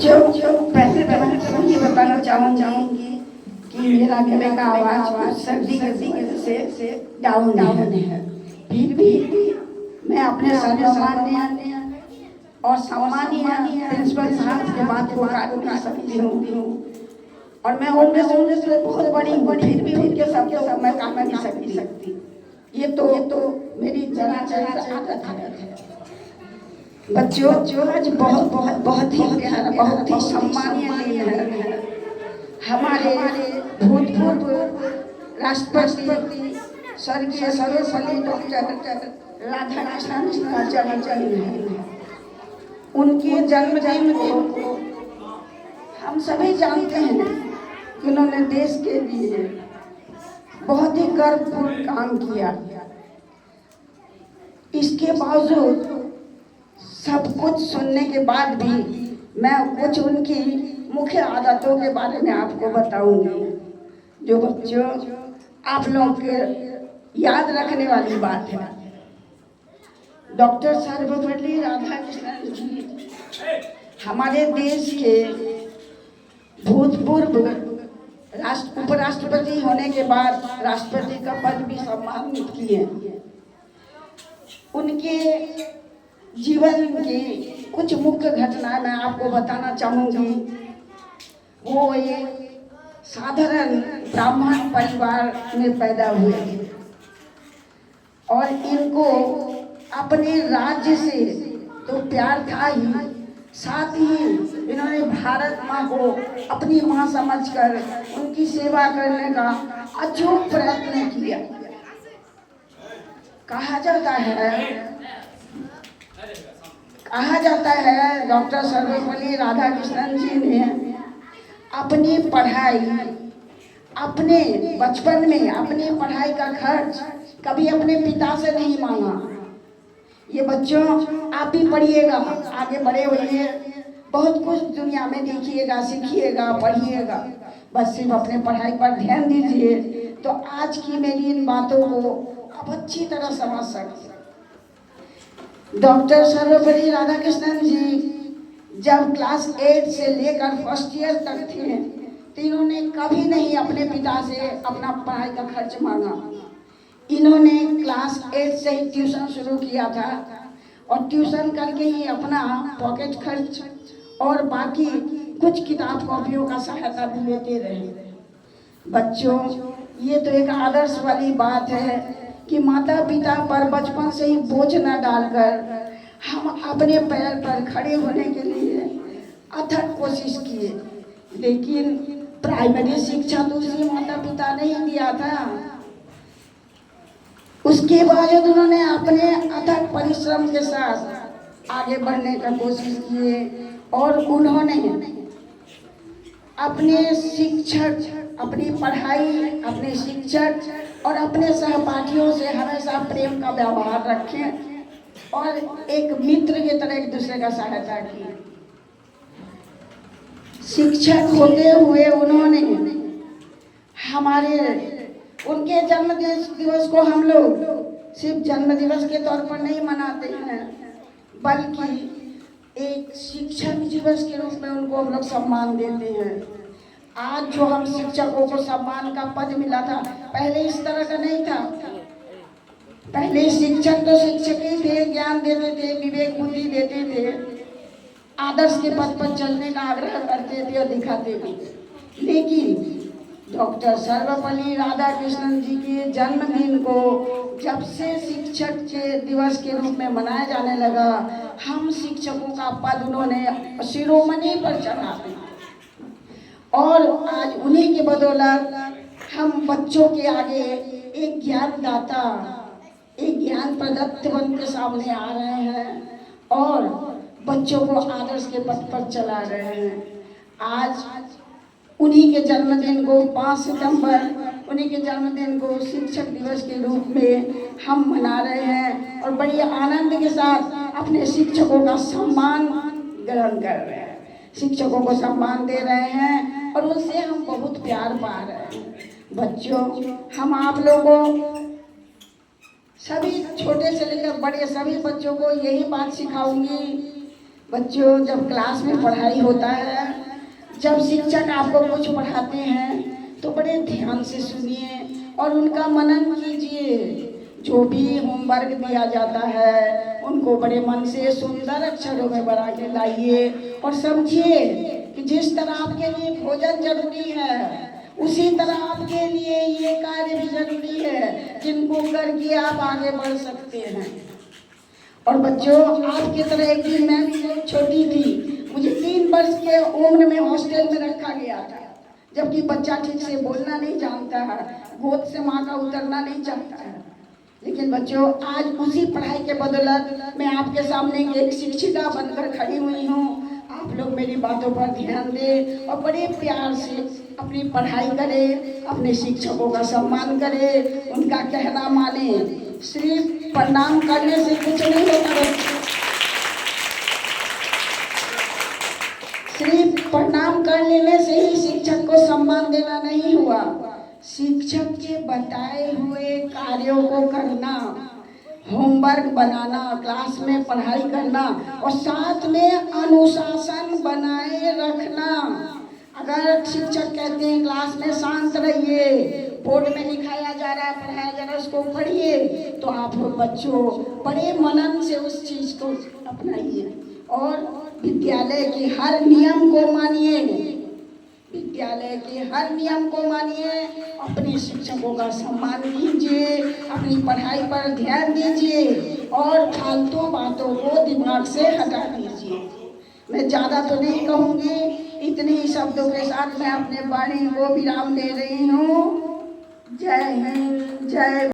बच्चों पहले तो मैं ये बताना चाहूँगी कि मेरा गले का आवाज़ सर्दी की वजह से डाउन है। फिर भी मैं अपने सम्माननीय और सम्मानीय प्रिंसिपल साहब के बात को काट नहीं सकती हूँ और मैं उनमें से बहुत बड़ी फिर भी उनके शब्दों को मैं काट नहीं सकती। ये तो मेरी जन्मजात आदत है। बच्चों आज बहुत ही प्यारा, बहुत ही सम्मानीय दिन है। हमारे भूतपूर्व राष्ट्रपति स्वर्गीय सर्वपल्ली डॉक्टर राधाकृष्णन जी का जन्मदिन है। उनके जन्मदिन को हम सभी जानते हैं कि उन्होंने देश के लिए बहुत ही गर्वपूर्ण काम किया। इसके बावजूद सब कुछ सुनने के बाद भी मैं कुछ उनकी मुख्य आदतों के बारे में आपको बताऊंगी, जो बच्चों आप लोग के याद रखने वाली बात है। डॉक्टर सर्वपल्ली राधाकृष्णन जी हमारे देश के भूतपूर्व उपराष्ट्रपति होने के बाद राष्ट्रपति का पद भी सम्मानित किए। उनके जीवन की कुछ मुख्य घटनाएं मैं आपको बताना चाहूँगी। वो एक साधारण ब्राह्मण परिवार में पैदा हुए थे और इनको अपने राज्य से तो प्यार था ही, साथ ही इन्होंने भारत माँ को अपनी माँ समझकर उनकी सेवा करने का अचूक प्रयत्न किया। कहा जाता है डॉक्टर सर्वपल्ली राधाकृष्णन जी ने अपनी पढ़ाई, अपने बचपन में अपनी पढ़ाई का खर्च कभी अपने पिता से नहीं मांगा। ये बच्चों आप भी पढ़िएगा, आगे बड़े होइए, बहुत कुछ दुनिया में देखिएगा, सीखिएगा, पढ़िएगा, बस सिर्फ अपने पढ़ाई पर ध्यान दीजिए तो आज की मेरी इन बातों को आप अच्छी तरह समझ सकते। डॉक्टर सर्वपल्ली राधाकृष्णन जी जब क्लास 8 से लेकर फर्स्ट ईयर तक थे तो इन्होंने कभी नहीं अपने पिता से अपना पढ़ाई का खर्च मांगा। इन्होंने क्लास 8 से ही ट्यूशन शुरू किया था और ट्यूशन करके ही अपना पॉकेट खर्च और बाकी कुछ किताब कॉपियों का सहायता भी लेते रहे। बच्चों ये तो एक आदर्श वाली बात है कि माता पिता पर बचपन से ही बोझ न डालकर हम अपने पैर पर खड़े होने के लिए अथक कोशिश किए, लेकिन प्राइमरी शिक्षा तो उसी माता पिता ने ही दिया था। उसके बाद उन्होंने अपने अथक परिश्रम के साथ आगे बढ़ने का कोशिश किए और उन्होंने अपने शिक्षक, अपनी पढ़ाई, अपने शिक्षक और अपने सहपाठियों से हमेशा प्रेम का व्यवहार रखें और एक मित्र की तरह एक दूसरे का सहायता की। शिक्षक होते हुए उन्होंने उनके जन्म दिवस को हम लोग सिर्फ जन्म दिवस के तौर पर नहीं मनाते हैं, बल्कि एक शिक्षक दिवस के रूप में उनको हम लोग सम्मान देते हैं। आज जो हम शिक्षकों को सम्मान का पद मिला था, पहले इस तरह का नहीं था। पहले शिक्षक तो शिक्षक ही थे, ज्ञान देते थे, विवेक बुद्धि देते थे, आदर्श के पद पर चलने का आग्रह करते थे और दिखाते थे। लेकिन डॉक्टर सर्वपल्ली राधाकृष्णन जी के जन्मदिन को जब से शिक्षक के दिवस के रूप में मनाया जाने लगा, हम शिक्षकों का पद उन्होंने शिरोमणि पर चढ़ा दिया और आज उन्हीं के बदौलत हम बच्चों के आगे एक ज्ञानदाता, एक ज्ञान प्रदत्त बन के सामने आ रहे हैं और बच्चों को आदर्श के पथ पर चला रहे हैं। आज उन्हीं के जन्मदिन को 5 सितंबर, उन्हीं के जन्मदिन को शिक्षक दिवस के रूप में हम मना रहे हैं और बड़ी आनंद के साथ अपने शिक्षकों का सम्मान ग्रहण कर रहे हैं, शिक्षकों को सम्मान दे रहे हैं और उनसे हम बहुत प्यार पा रहे हैं। बच्चों हम आप लोगों सभी छोटे से लेकर बड़े सभी बच्चों को यही बात सिखाऊंगी बच्चों, जब क्लास में पढ़ाई होता है, जब शिक्षक आपको कुछ पढ़ाते हैं तो बड़े ध्यान से सुनिए और उनका मनन कीजिए। जो भी होमवर्क दिया जाता है उनको बड़े मन से सुंदर अक्षरों में बना के लाइए और समझिए कि जिस तरह आपके लिए भोजन जरूरी है उसी तरह आपके लिए ये कार्य भी जरूरी है जिनको करके आप आगे बढ़ सकते हैं। और बच्चों, आपकी तरह एक दिन मैं भी बहुत छोटी थी, मुझे 3 वर्ष के उम्र में हॉस्टल में रखा गया था, जबकि बच्चा ठीक से बोलना नहीं जानता है, गोद से माँ का उतरना नहीं चाहता है। लेकिन बच्चों, आज उसी पढ़ाई के बदौलत मैं आपके सामने एक शिक्षिका बनकर खड़ी हुई हूँ। आप लोग मेरी बातों पर ध्यान दें और बड़े प्यार से अपनी पढ़ाई करें, अपने शिक्षकों का सम्मान करें, उनका कहना माने। सिर्फ प्रणाम करने से कुछ नहीं होता, सिर्फ प्रणाम कर लेने से ही शिक्षक को सम्मान देना नहीं हुआ। शिक्षक के बताए हुए कार्यों को करना, होमवर्क बनाना, क्लास में पढ़ाई करना और साथ में अनुशासन बनाए रखना। अगर शिक्षक कहते हैं क्लास में शांत रहिए, बोर्ड में लिखाया जा रहा है, पढ़ाया जा रहा है, उसको पढ़िए, तो आप लोग बच्चों बड़े मनन से उस चीज को अपनाइए और विद्यालय के हर नियम को मानिए, विद्यालय के हर नियम को मानिए, अपने शिक्षकों का सम्मान कीजिए, अपनी पढ़ाई पर ध्यान दीजिए और फालतू बातों को दिमाग से हटा दीजिए। मैं ज़्यादा तो नहीं कहूँगी, इतने ही शब्दों के साथ मैं अपने वाणी को विराम दे रही हूँ। जय हिंद, जय